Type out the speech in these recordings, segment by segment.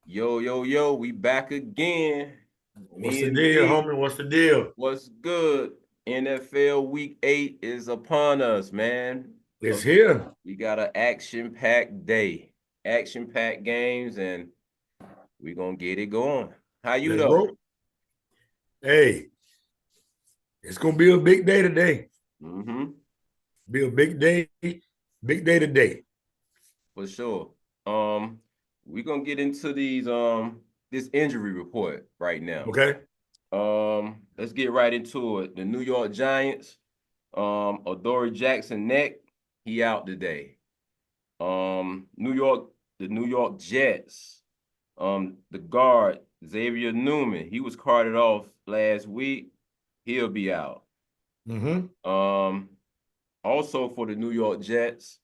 Yo, yo, yo, we back again. What's Me the and deal, Big, homie? What's the deal? what's good? NFL Week 8 is upon us, man. It's here. We got an action-packed day, action-packed games, and we gonna get it going. How you Let's though? roll. Hey, it's gonna be a big day today. Mm-hmm, Be a big day today. for sure. Um, we gonna get into this injury report right now. Okay. Let's get right into it. The New York Giants. Adoree Jackson neck, he out today. New York, the New York Jets. The guard Xavier Newman, he was carted off last week. He'll be out. Mm-hmm. Um, Also for the New York Jets,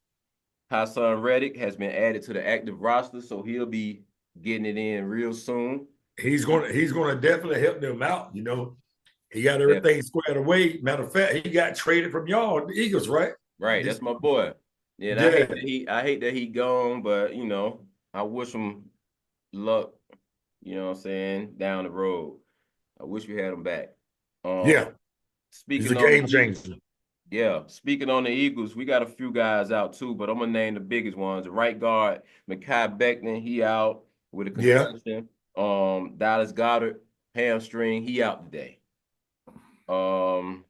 Hassan Reddick has been added to the active roster, so he'll be getting it in real soon. He's gonna definitely help them out. He got Yeah, everything squared away. Matter of fact, he got traded from y'all, the Eagles, right? right. This That's my boy. Yeah, and yeah, I hate that he gone, but I wish him luck, what I'm saying, down the road. I wish we had him back. Um, yeah. He's a speaking on the game Eagles, changer. yeah, speaking on the Eagles, we got a few guys out too, but I'm gonna name the biggest ones. The right guard, Mekhi Becton, he out with a Yeah, concussion. Dallas Goedert, hamstring, he out today. Um,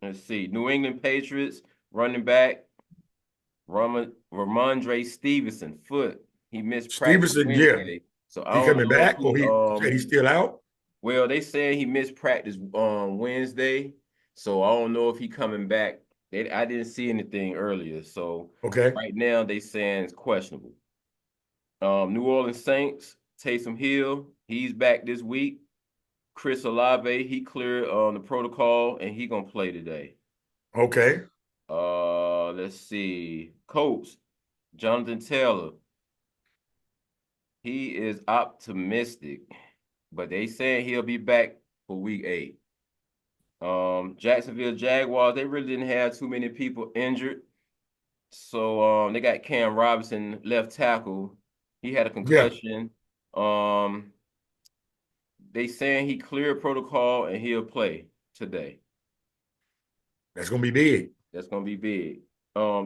let's see, New England Patriots, running back, Ramondre Stevenson, foot. He missed practice Stevenson. Yeah, Wednesday. So I he don't coming know if back, or he said he's still out. well, they said he missed practice Wednesday, so I don't know if he coming back. I didn't see anything earlier, so Okay. right now they saying it's questionable. New Orleans Saints, Taysom Hill, he's back this week. Chris Olave, he cleared on the protocol and he gonna play today. Okay. Let's see, Colts, Jonathan Taylor, he is optimistic, but they saying he'll be back for week 8. Jacksonville Jaguars, they really didn't have too many people injured. So they got Cam Robinson, left tackle. He had a Yeah, concussion. Um, they saying he cleared protocol and he'll play today. that's gonna be big. That's gonna be big.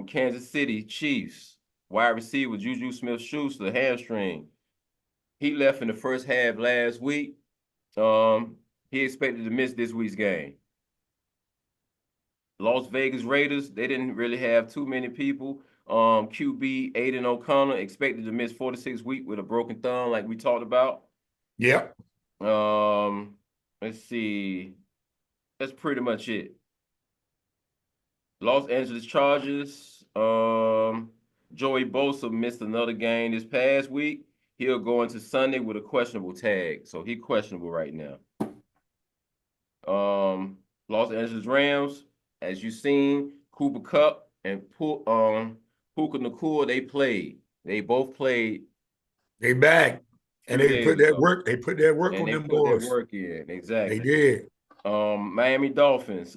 Kansas City Chiefs, wide receiver Juju Smith-Schuster, hamstring. He left in the first half last week. Um, he expected to miss this week's game. Las Vegas Raiders, they didn't really have too many people. QB Aiden O'Connor expected to miss 4 to 6 weeks with a broken thumb, like we talked about. Yeah. Um, let's see. That's pretty much it. Los Angeles Chargers. Joey Bosa missed another game this past week. He'll go into Sunday with a questionable tag, so he's questionable right now. Los Angeles Rams, as you seen, Cooper Kupp and Puka Nacua, they played. They both played They back, a and few they days put that ago, work. They put that work and on they them put their boys. work in. They Exactly. did. Miami Dolphins.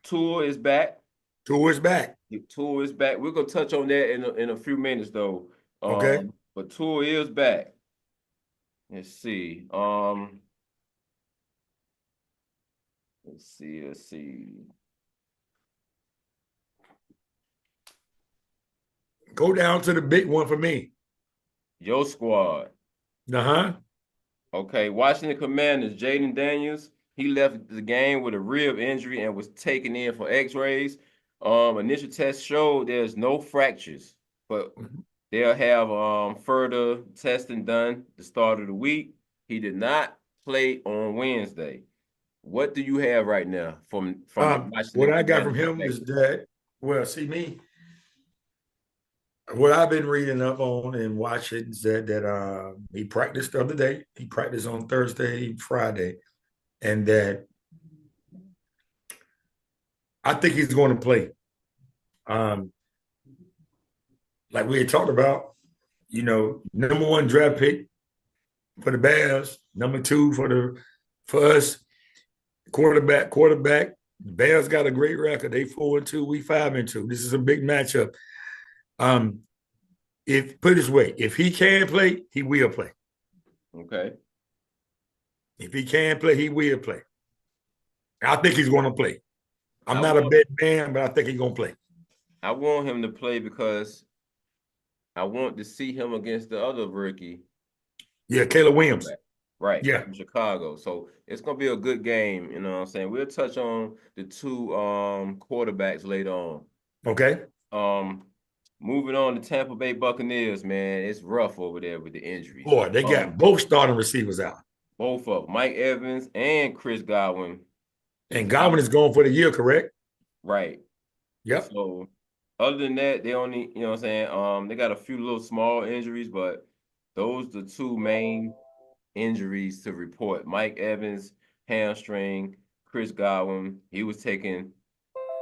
Tua is back. Two is back. Tua is back. We're gonna touch on that in a few minutes though. Okay. But Tua is back. Let's see. Let's see. Go down to the big one for me. Your squad. Uh-huh. Okay, Washington Commanders, Jaden Daniels, he left the game with a rib injury and was taken in for x-rays. Initial test showed there's no fractures, but they'll have further testing done the start of the week. He did not play on Wednesday. What do you have right now from the What Washington I got from Commanders him is perspective? that, well, see me, what I've been reading up on and watching said that he practiced the other day. He practiced on Thursday, Friday, and that I think he's going to play. Um, like we had talked about, number one draft pick for the Bears, number two for us, quarterback. The Bears got a great record. They 4-2, we 5-2. This is a big matchup. Um, if put it this way, if he can play, he will play. Okay. If he can play, he will play. I think he's going to play. I'm I not a want bet man, but I think he's going to play. I want him to play because I want to see him against the other rookie Yeah, Caleb Williams. quarterback, right, Yeah. from Chicago. So it's gonna be a good game. You know what I'm saying? We'll touch on the two quarterbacks later on. Okay. Um, moving on to Tampa Bay Buccaneers, man, it's rough over there with the injuries. Boy, they got both starting receivers out. Both of them, Mike Evans and Chris Godwin is And out. Godwin is going for the year, correct? Right. Yep. So other than that, they only, you know what I'm saying? They got a few little small injuries, but those are the two main injuries to report. Mike Evans, hamstring, Chris Godwin, he was taken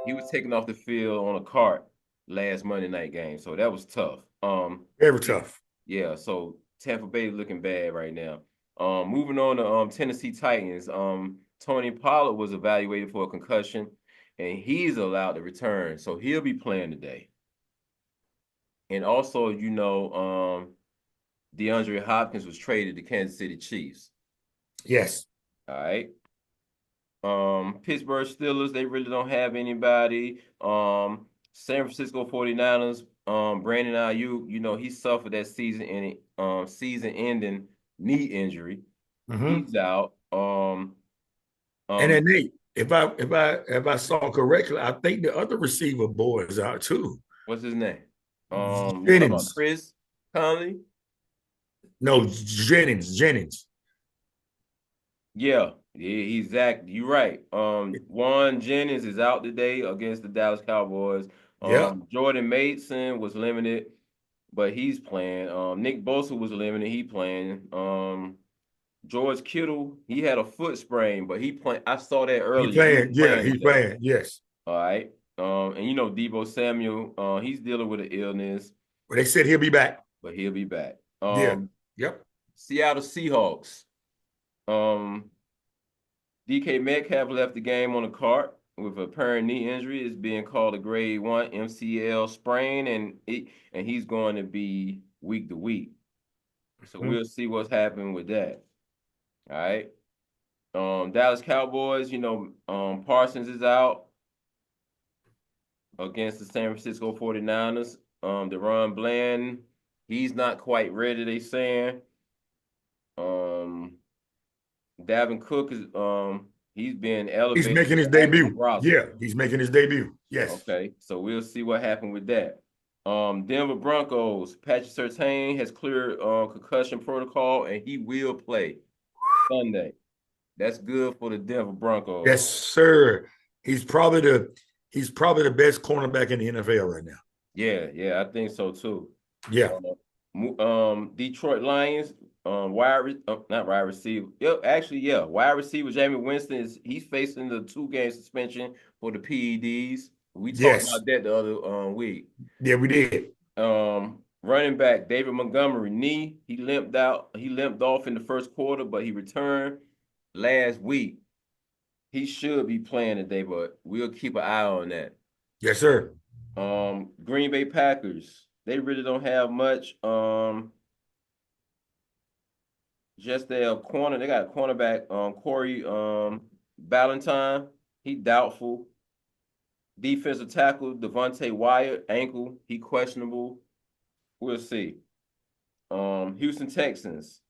off the field on a cart last Monday night game. So that was tough. Very tough. Yeah, so Tampa Bay looking bad right now. Moving on to Tennessee Titans. Tony Pollard was evaluated for a concussion, and he's allowed to return, so he'll be playing today. And also, DeAndre Hopkins was traded to Kansas City Chiefs. Yes. All right. Pittsburgh Steelers, they really don't have anybody. San Francisco 49ers, Brandon Ayuk, he suffered that season-ending knee injury. Mm-hmm. He's out. And then Nate, if I saw correctly, I think the other receiver boy is out too. What's his name? You talking about Jennings. Chris Conley? No, Jennings. Yeah, exactly. You're right. Juan Jennings is out today against the Dallas Cowboys. Yeah. Jordan Mason was limited, but he's playing. Nick Bosa was limited. He playing. George Kittle, he had a foot sprain, but he playing. I saw that He earlier. playing. Yeah, he's today. playing. Yes. All right. And Deebo Samuel, he's dealing with an illness, Well, they said he'll be back. but he'll be back. Yeah. Yep. Seattle Seahawks. DK Metcalf left the game on a cart with a apparent knee injury. It's being called a grade 1 MCL sprain, and he's going to be week to week. So we'll see what's happening with that. All right. Dallas Cowboys, Parsons is out against the San Francisco 49ers. DeRon Bland, he's not quite ready, they saying. Dalvin Cook is he's been elevated. He's making his debut. Yeah, he's making his debut. Yes. Okay, so we'll see what happened with that. Denver Broncos, Patrick Surtain has cleared concussion protocol, and he will play Sunday. That's good for the Denver Broncos. Yes, sir. He's probably the best cornerback in the NFL right now. Yeah, I think so too. Yeah. Detroit Lions, not wide receiver. Wide receiver Jamie Winston he's facing the 2-game suspension for the PEDs. We talked about that the other week. Yeah, we did. Running back David Montgomery knee. He limped off in the first quarter, but he returned last week. He should be playing today, but we'll keep an eye on that. Yes, sir. Green Bay Packers. They really don't have much. Just their corner. They got a cornerback, Corey Ballentine. He doubtful. Defensive tackle Devontae Wyatt, ankle. He questionable. We'll see. Houston Texans.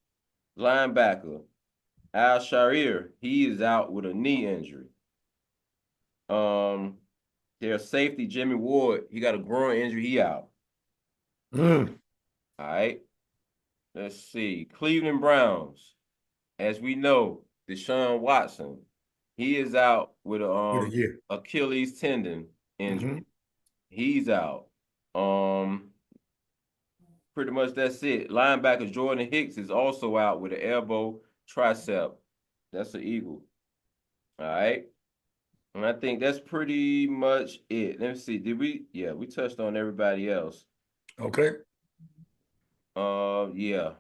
Linebacker Al Sharir. He is out with a knee injury. Their safety Jimmy Ward. He got a groin injury. He out. All right. Let's see. Cleveland Browns. As we know, Deshaun Watson, he is out with a Achilles tendon injury. He's out. Pretty much that's it. Linebacker Jordan Hicks is also out with an elbow tricep. That's an Eagle. All right. And I think that's pretty much it. Let me see. We touched on everybody else. Okay. Yeah.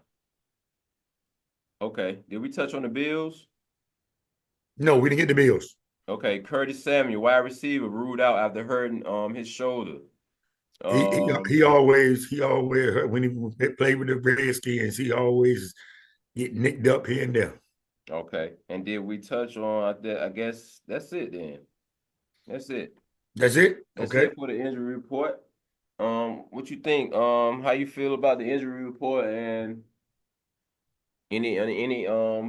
Okay. Did we touch on the Bills? No, we didn't get the Bills. Okay. Curtis Samuel, wide receiver, ruled out after hurting his shoulder. He always when he played with the Redskins, he always get nicked up here and there. Okay. And did we touch on that? I guess that's it then. That's it. That's it. That's Okay. it for the injury report. What you think? How you feel about the injury report and any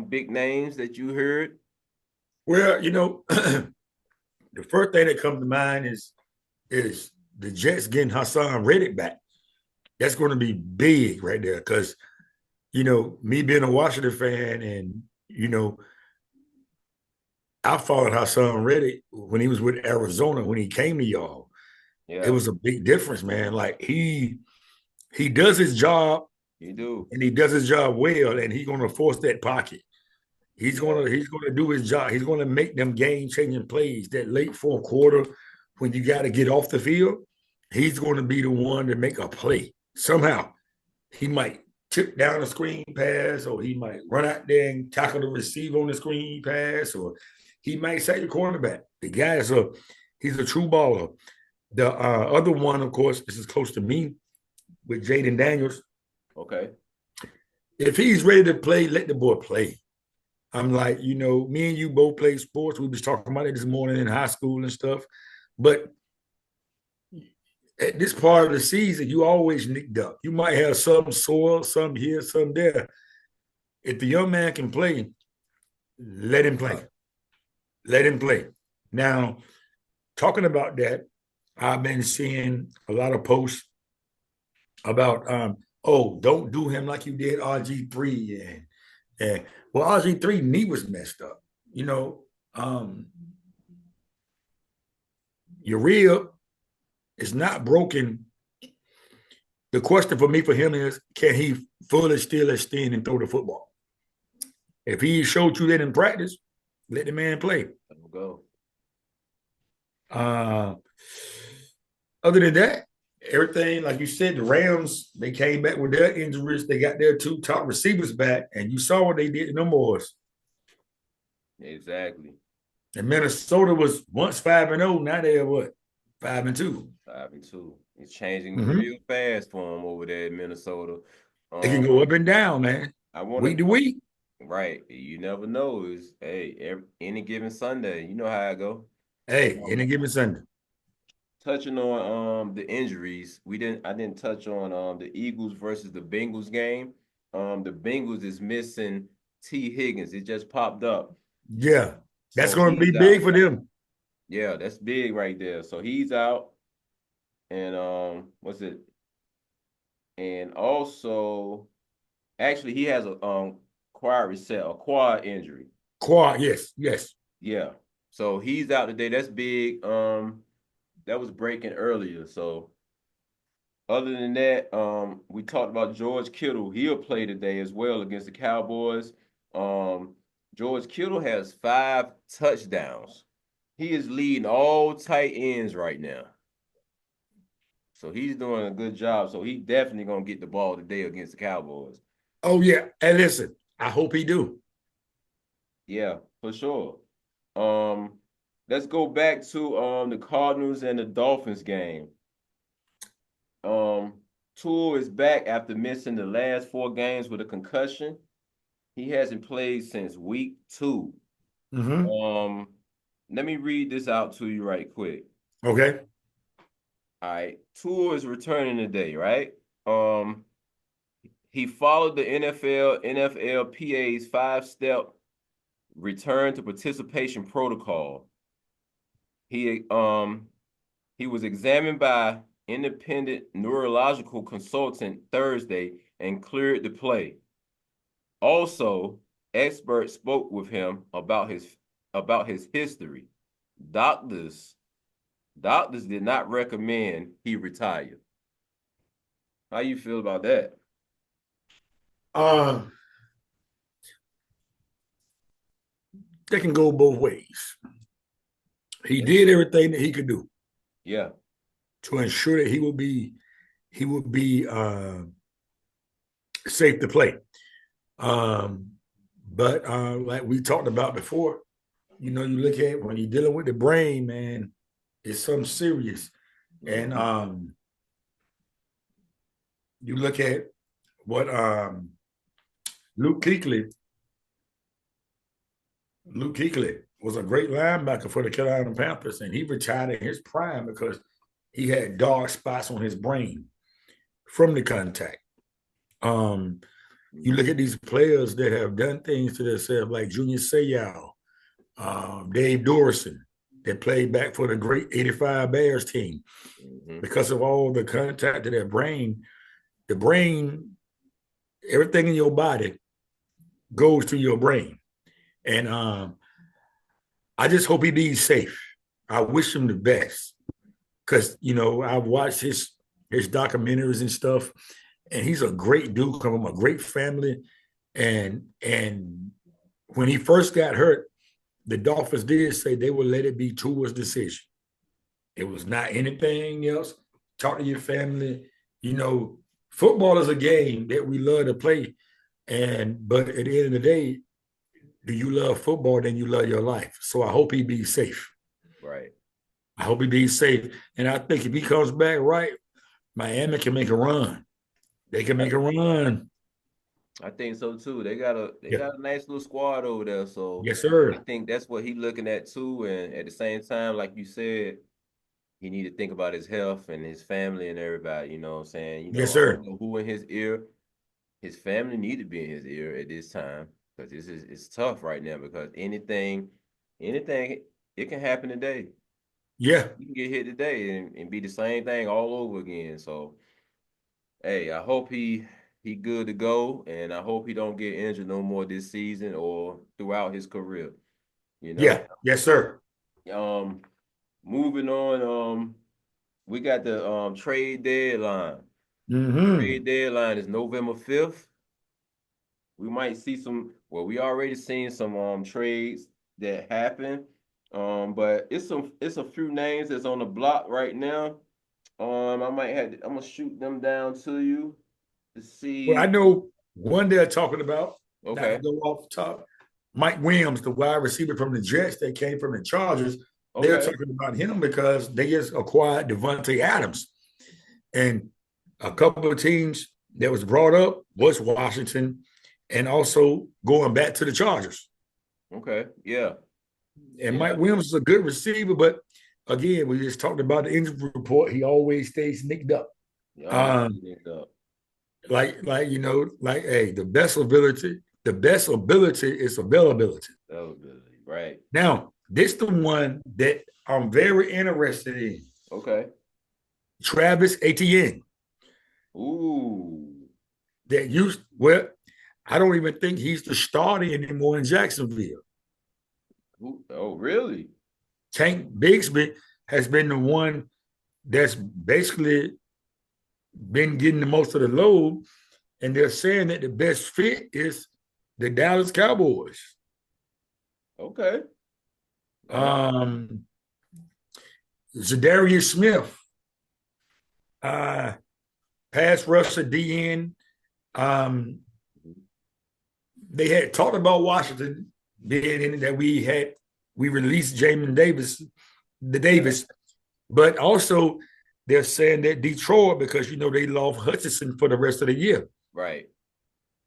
big names that you heard? Well, the first thing that comes to mind is the Jets getting Hassan Reddick back. That's going to be big right there because me being a Washington fan, and I followed Hassan Reddick when he was with Arizona when he came to y'all. It Yeah, was a big difference, man. Like he does his job you do. and he does his job well, and he's going to force that pocket. Yeah, He's gonna do his job. He's gonna make them game changing plays. That late fourth quarter, when you got to get off the field, he's going to be the one to make a play. Somehow, he might tip down a screen pass, or he might run out there and tackle the receiver on the screen pass, or he might sack the cornerback. The guy he's a true baller. The other one, of course, this is close to me with Jaden Daniels. okay. If he's ready to play, let the boy play. I'm like, me and you both play sports. We was talking about it this morning in high school and stuff. But at this part of the season, you always nicked up. You might have some sore, some here, some there. If the young man can play, let him play. Let him play. Now, talking about that, I've been seeing a lot of posts about, don't do him like you did RG3 and well, RG3 knee was messed up. Your rib is not broken. The question for me for him is, can he fully still extend and throw the football? If he showed you that in practice, let the man play. Go. Other than that, everything, like you said, the Rams, they came back with their injuries. They got their two top receivers back, and you saw what they did to them boys. Exactly. And Minnesota was once 5-0. Now they're what? 5-2. 5-2. It's changing Mm-hmm. real fast for them over there in Minnesota. They can go up and down, man. I want Week to week. Right. You never know. Is any given Sunday. You know how I go. Hey, any given Sunday. Touching on the injuries, I didn't touch on the Eagles versus the Bengals game. The Bengals is missing T. Higgins. It just popped up. Yeah. That's So going to be he's big out. for them. Yeah, that's big right there. So he's out. And what's it? And also, actually, he has a quad injury. Quad, yes. Yeah. So he's out today. That's big. That was breaking earlier. So other than that, we talked about George Kittle. He'll play today as well against the Cowboys. George Kittle has 5 touchdowns. He is leading all tight ends right now. So he's doing a good job. So he definitely gonna get the ball today against the Cowboys. Oh, yeah. And listen, I hope he do. Yeah, for sure. Um, let's go back to the Cardinals and the Dolphins game. Tua is back after missing the last 4 games with a concussion. He hasn't played since week 2. Mm-hmm. Let me read this out to you right quick. Okay. All right, Tua is returning today, right? He followed the NFLPA's 5-step return to participation protocol. He was examined by independent neurological consultant Thursday and cleared to play. Also, experts spoke with him about his history. Doctors did not recommend he retire. How you feel about that? They can go both ways. He did everything that he could do. Yeah. To ensure that he would be safe to play. But like we talked about before, you look at when you're dealing with the brain, man, it's something serious. And you look at what Luke Kuechly. Luke Kuechly was a great linebacker for the Carolina Panthers, and he retired in his prime because he had dark spots on his brain from the contact. You look at these players that have done things to themselves, like Junior Seau, Dave Dorison, that played back for the great '85 Bears team. Because of all the contact to their brain, the brain, everything in your body goes to your brain. And I just hope he be safe. I wish him the best. Because, I've watched his documentaries and stuff, and he's a great dude, come from a great family. And when he first got hurt, the Dolphins did say they would let it be Tua's decision. It was not anything else. Talk to your family. Football is a game that we love to play. But at the end of the day, do you love football, then you love your life. So I hope he be safe. Right. I hope he be safe. And I think if he comes back right, Miami can make a run. They can make a run. I think so too. They got a nice little squad over there. So yes, sir. I think that's what he's looking at too. And at the same time, like you said, he need to think about his health and his family and everybody. You know what I'm saying? Yes, sir. I don't know who in his ear. His family need to be in his ear at this time because it's tough right now because anything, it can happen today. Yeah. You can get hit today and be the same thing all over again. So, hey, I hope he good to go, and I hope he don't get injured no more this season or throughout his career. Yeah. Yes, sir. Moving on. We got the trade deadline. Trade deadline is November 5th. We might see some. Well, we already seen some trades that happen. But it's a few names that's on the block right now. I'm gonna shoot them down to you to see. Well, I know one they're talking about. Okay. Not to go off the top. Mike Williams, the wide receiver from the Jets that came from the Chargers. Okay. They're talking about him because they just acquired Devontae Adams. And a couple of teams that was brought up was Washington and also going back to the Chargers. Okay. Yeah. And Mike Williams is a good receiver, but again, we just talked about the injury report. He always stays nicked up. Nicked up. Hey, the best ability is availability. Availability, right. Now, this the one that I'm very interested in. Okay. Travis Etienne. Ooh. I don't even think he's the starter anymore in Jacksonville. Oh, really? Tank Bigsby has been the one that's basically been getting the most of the load, and they're saying that the best fit is the Dallas Cowboys. Okay. Zadarius Smith, pass rusher DN. They had talked about Washington being in it, that we released Jamin Davis, but also they're saying that Detroit, because they lost Hutchinson for the rest of the year. Right.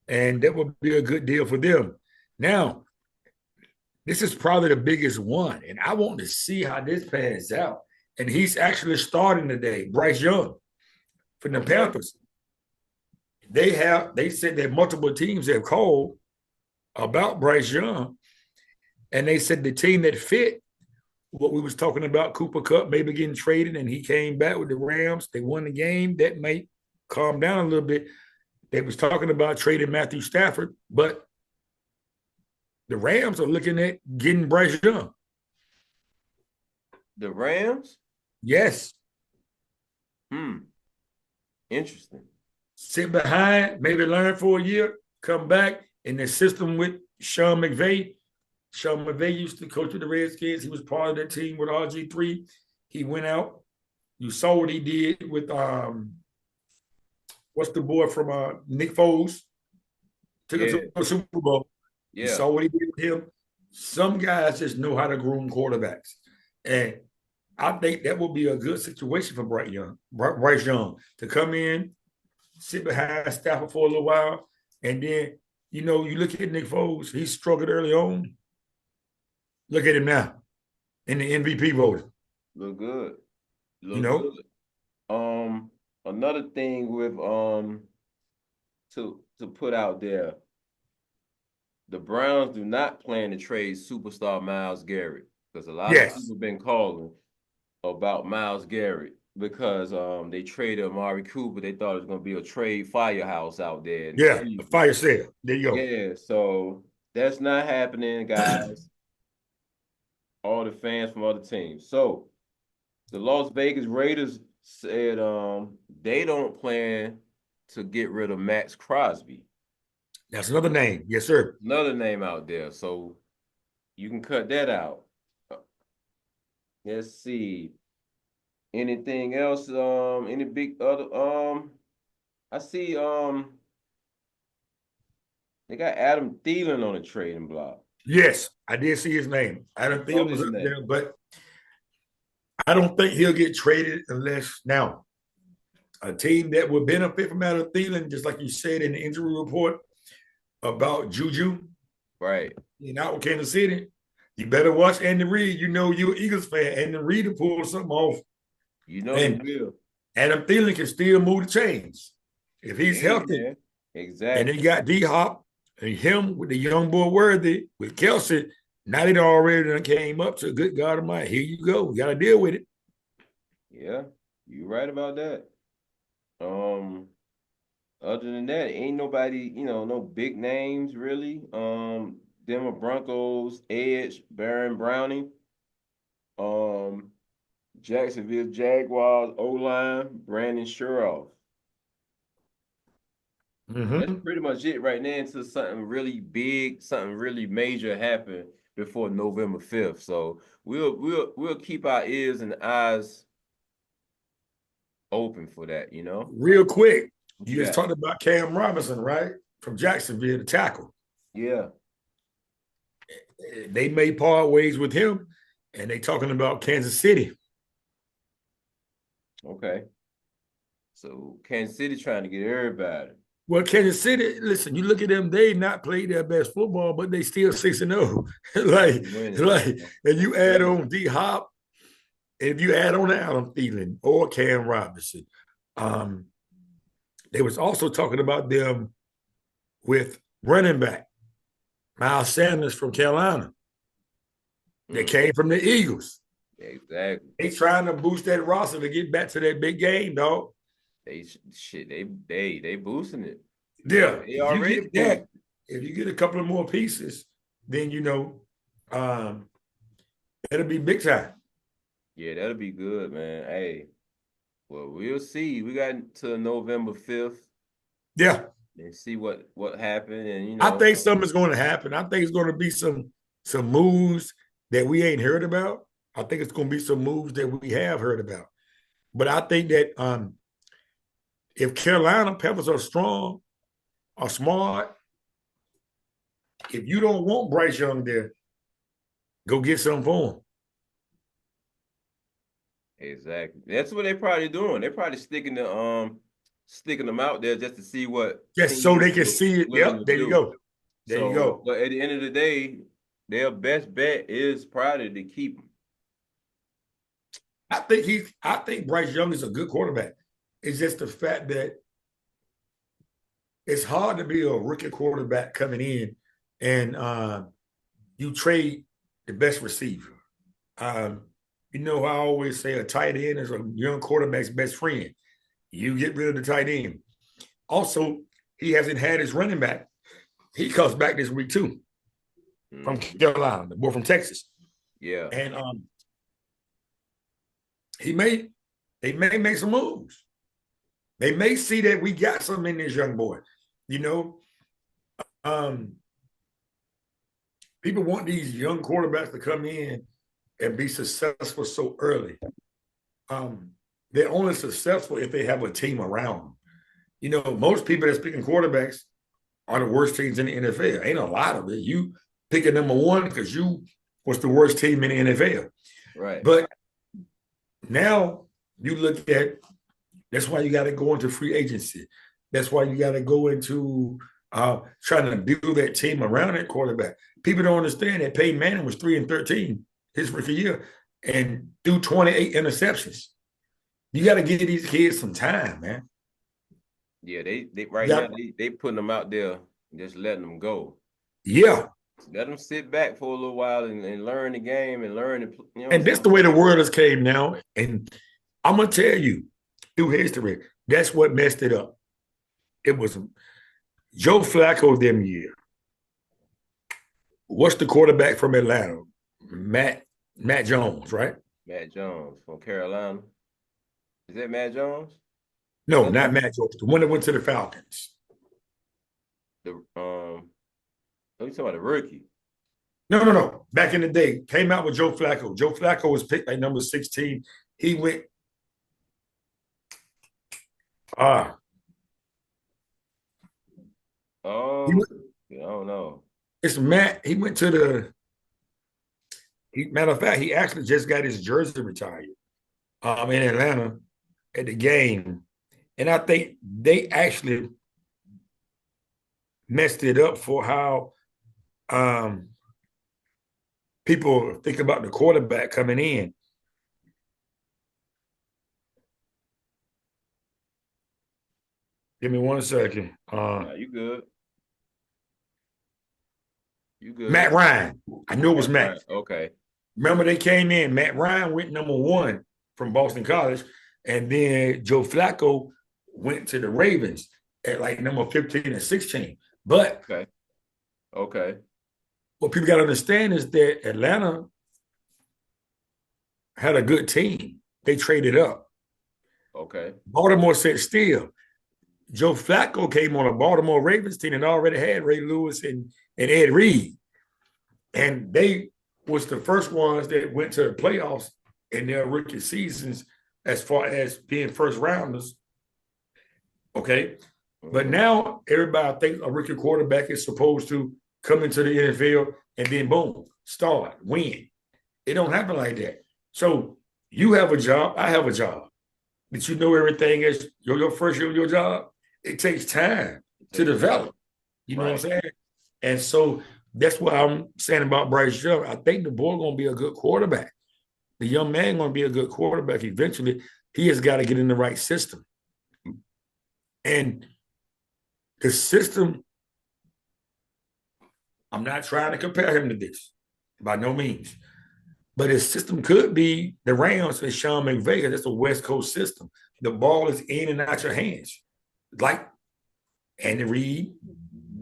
And that would be a good deal for them. Now, this is probably the biggest one, and I want to see how this pans out. And he's actually starting today, Bryce Young from the Panthers. They said that multiple teams have called about Bryce Young, and they said the team that fit what we was talking about, Cooper Kupp maybe getting traded, and he came back with the Rams. They won the game. That might calm down a little bit. They was talking about trading Matthew Stafford, but the Rams are looking at getting Bryce Young. The Rams? Yes. Interesting. Sit behind, maybe learn for a year, come back in the system with Sean McVay. Sean McVay used to coach with the Redskins. He was part of that team with RG3. He went out. You saw what he did with what's the boy from Nick Foles? Took him to the Super Bowl. Yeah. You saw what he did with him. Some guys just know how to groom quarterbacks. And I think that would be a good situation for Bryce Young to come in, sit behind Stafford for a little while, and then you look at Nick Foles. He struggled early on. Look at him now in the MVP voting. Look good. You Look know, good. Another thing with to put out there, the Browns do not plan to trade superstar Myles Garrett because a lot of yes, people been calling about Myles Garrett because they traded Amari Cooper. They thought it was gonna be a trade firehouse out there in yeah, a Cleveland. fire sale. There you go. Yeah, so that's not happening, guys. All the fans from other teams. So the Las Vegas Raiders said they don't plan to get rid of Max Crosby. That's another name. Yes, sir. Another name out there. So you can cut that out. Let's see. Anything else? Any big other I see they got Adam Thielen on the trading block. Yes, I did see his name. Adam I saw Thielen was his up name. there, but I don't think he'll get traded unless now a team that would benefit from Adam Thielen, just like you said in the injury report about Juju, Right. out with Kansas City. You better watch Andy Reid. You know you're an Eagles fan. Andy Reid will pull something off. You know And he will. Adam Thielen can still move the chains if he's Yeah, healthy. man. And Exactly. they got D Hop and him with the young boy Worthy with Kelsey. Now they already done came up to good God Almighty. Here you go. We got to deal with it. Yeah, you're right about that. Other than that, ain't nobody, no big names really. Denver Broncos, Edge, Baron Browning, um, Jacksonville Jaguars, O-line, Brandon Sherrill. That's Mm-hmm. pretty much it right now until something really big, something really major happen before November 5th. So we'll keep our ears and eyes open for that. Real quick, What you you just got? talked about Cam Robinson, right? From Jacksonville, the tackle. Yeah. They may part ways with him, and they talking about Kansas City. Okay. So Kansas City trying to get everybody. Well, Kansas City, listen, you look at them, they not played their best football, but they still 6-0. like, Winning. like, and you add on D Hop, if you add on Adam Thielen or Cam Robinson, they was also talking about them with running back Miles Sanders from Carolina. They came from the Eagles. Exactly. They trying to boost that roster to get back to that big game, dog. They boosting it. Yeah, They already you get that, if you get a couple of more pieces, then it'll be big time. Yeah, that'll be good, man. Hey, well, we'll see. We got to November 5th Yeah, and see what happened. And I think something's going to happen. I think it's going to be some moves that we ain't heard about. I think it's going to be some moves that we have heard about. But I think that if Carolina Peppers are strong, are smart, if you don't want Bryce Young there, go get something for him. Exactly. That's what they're probably doing. They're probably sticking them out there just to see what Just so they can teams see it. willing Yep, to there you do. go. There you So, go. but at the end of the day, their best bet is probably to keep him. I think Bryce Young is a good quarterback. It's just the fact that it's hard to be a rookie quarterback coming in and you trade the best receiver. You know, I always say a tight end is a young quarterback's best friend. You get rid of the tight end. Also, he hasn't had his running back. He comes back this week too from Carolina, the boy from Texas. Yeah. And they may make some moves. They may see that we got something in this young boy. People want these young quarterbacks to come in and be successful so early. They're only successful if they have a team around them. Most people that speak in quarterbacks are the worst teams in the NFL. Ain't a lot of it. You pick a number one because you was the worst team in the NFL. Right. But now you look at, that's why you got to go into free agency. That's why you got to go into trying to build that team around that quarterback. People don't understand that Peyton Manning was 3-13 his rookie year and threw 28 interceptions. You got to give these kids some time, man. Yeah, they right now Yeah, they putting them out there, just letting them go. yeah. Let them sit back for a little while and learn the game and learn it. You know what I'm And that's saying? the way the world has came now. And I'm gonna tell you, through history, that's what messed it up. It was Joe Flacco them year. What's the quarterback from Atlanta? Matt Jones, right? Matt Jones from Carolina. Is that Matt Jones? No, That's not Matt Jones. The one that went to the Falcons. the what you talking about the rookie? No, no, no. Back in the day, came out with Joe Flacco. Joe Flacco was picked like number 16. He went, ah, he Um, went, I don't know. it's Matt. He went to matter of fact, he actually just got his jersey retired in Atlanta at the game. And I think they actually messed it up for how um, people think about the quarterback coming in. Give me 1 second. Nah, you good? You Matt good? Ryan. I knew it was Matt Matt. Ryan. Okay. Remember they came in. Matt Ryan went number 1 from Boston College, and then Joe Flacco went to the Ravens at like number 15 and 16. But Okay. Okay. what people got to understand is that Atlanta had a good team. They traded up. Okay. Baltimore said still. Joe Flacco came on a Baltimore Ravens team and already had Ray Lewis and Ed Reed. And they was the first ones that went to the playoffs in their rookie seasons as far as being first rounders. Okay. But now everybody thinks a rookie quarterback is supposed to come into the NFL and then boom, start, win. It don't happen like that. So you have a job, I have a job. But you know everything is your first year of your job. It takes time to develop. You know what I'm saying? And so that's what I'm saying about Bryce Young. I think the boy gonna be a good quarterback. The young man gonna be a good quarterback eventually. He has got to get in the right system. And the system, I'm not trying to compare him to this by no means. But his system could be the Rams and Sean McVay. That's a West Coast system. The ball is in and out your hands. Like Andy Reid,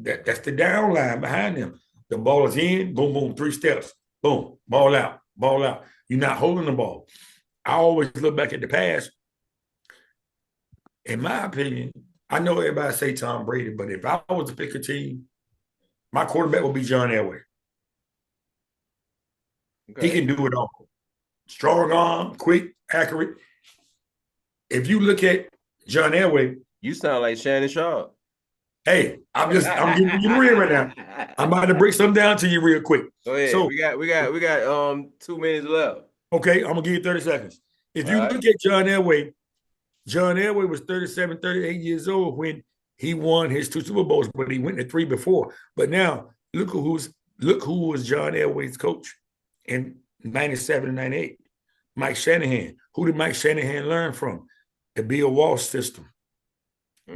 that's the down line behind them. The ball is in, boom, boom, 3 steps, boom, ball out, ball out. You're not holding the ball. I always look back at the past. In my opinion, I know everybody say Tom Brady, but if I was to pick a team, my quarterback would be John Elway. Okay. He can do it all. Strong arm, quick, accurate. If you look at John Elway, you sound like Shannon Sharp. Hey, I'm giving you the real right now. I'm about to break something down to you real quick. Go ahead. So we got 2 minutes left. Okay, I'm gonna give you 30 seconds. If you look at John Elway was 37, 38 years old when he won his 2 Super Bowls, but he went to 3 before. But now look who was John Elway's coach in 97 and 98. Mike Shanahan. Who did Mike Shanahan learn from? The Bill Walsh system.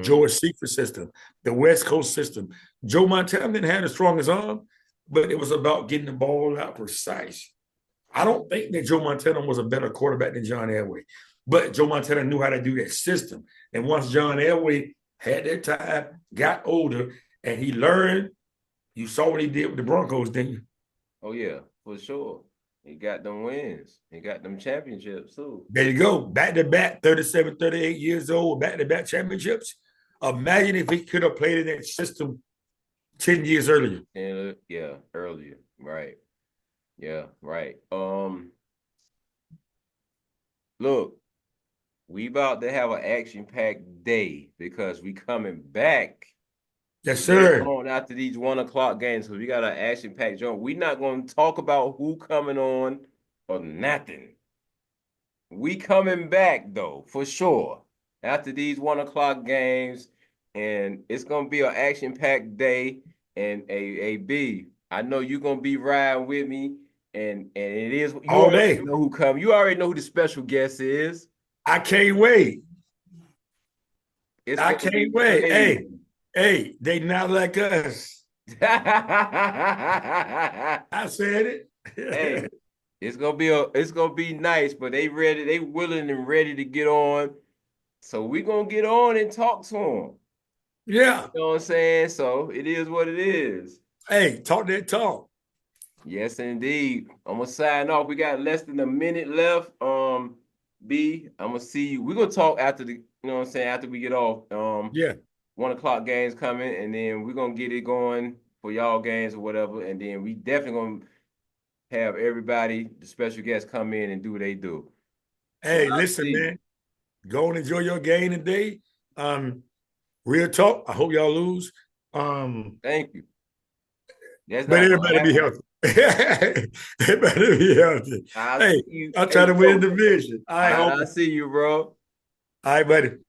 George Seifert system, the West Coast system. Joe Montana didn't have the strongest arm, but it was about getting the ball out precise. I don't think that Joe Montana was a better quarterback than John Elway, but Joe Montana knew how to do that system. And once John Elway had that time, got older, and he learned, you saw what he did with the Broncos, didn't you? Oh, yeah, for sure. He got them wins. He got them championships, too. There you go. Back-to-back, 37, 38 years old, back-to-back championships. Imagine if he could have played in that system 10 years earlier. Yeah, earlier. Right. Yeah, right. Look, we about to have an action-packed day because we coming back. Yes, sir. On after these 1 o'clock games, because we got an action-packed joint. We're not going to talk about who coming on or nothing. We coming back though, for sure. After these 1 o'clock games, and it's gonna be an action-packed day. And a B, I know you're gonna be riding with me, and it is you All already day. know who come. You already know who the special guest is. I can't wait. It's I gonna be can't wait. crazy. They not like us. I said Hey, it. it's gonna be nice, but they ready, they willing and ready to get on. So we gonna get on and talk to them. Yeah. You know what I'm saying? So it is what it is. Hey, talk that talk. Yes, indeed. I'm gonna sign off. We got less than a minute left. B, I'm gonna see you. We're gonna talk after the, you know what I'm saying, after we get off. Yeah. 1 o'clock games coming, and then we're gonna get it going for y'all games or whatever. And then we definitely gonna have everybody, the special guests, come in and do what they do. So Hey, I'll listen, see you. man. Go and enjoy your game today. Real talk. I hope y'all lose. Thank you. That's But not gonna everybody be happen. healthy. Everybody be healthy. I'll Hey, see you. I'll try Hey, to win coach. the division. I hope. I'll see you, bro. All right, buddy.